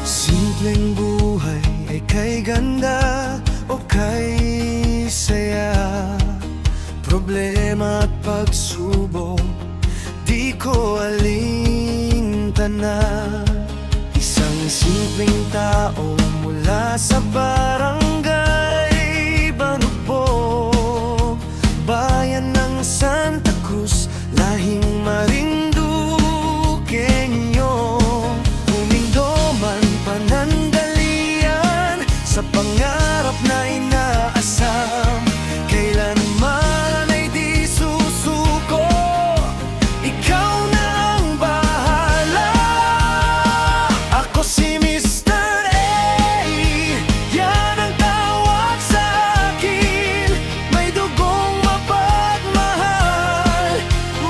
Simpleng buhay ay kay ganda o kay saya. Problema at pagsubok di ko alintana. Isang simpleng tao mula sa barangay Banubog, bayan ng Santa Cruz, lahing Marinduqueño. Humindo man panandalian sa pangarap na inaasam, kailanman ay di susuko. Ikaw na ang bahala. Ako si Mr. A, yan ang tawag sa akin. May dugong mapagmahal,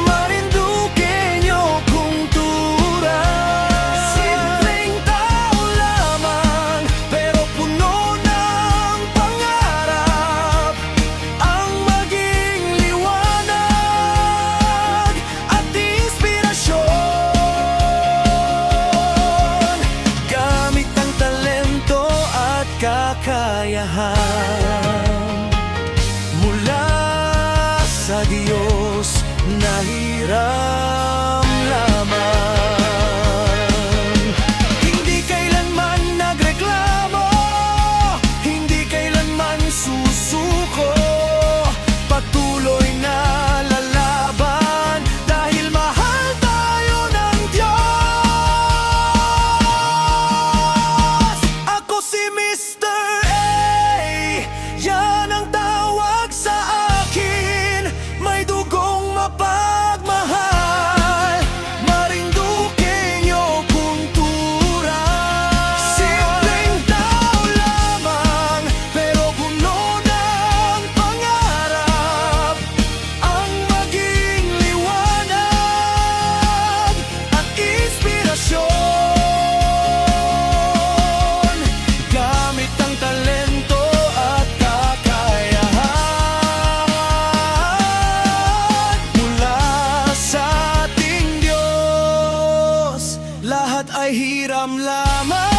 Marinduqueño kung tura. Simpleng tao lamang, pero puno ng pangarap. Ang maging liwanag at inspirasyon, gamit ang talento at kakayahan mula sa Diyos na hiram lamang. Hindi kailanman nagreklamo, hindi kailanman susuko. Patuloy na lalaban dahil mahal tayo ng Diyos. Ako si Mr. A, yan ang tawag sa akin. May dugong mapagmahal, Marinduqueño kung tura. Simpleng tao lamang, pero puno ng pangarap. Ang maging liwanag at inspirasyon, gamit ang talento at kakayahan mula sa ating Diyos. Lahat ay hiram lamang.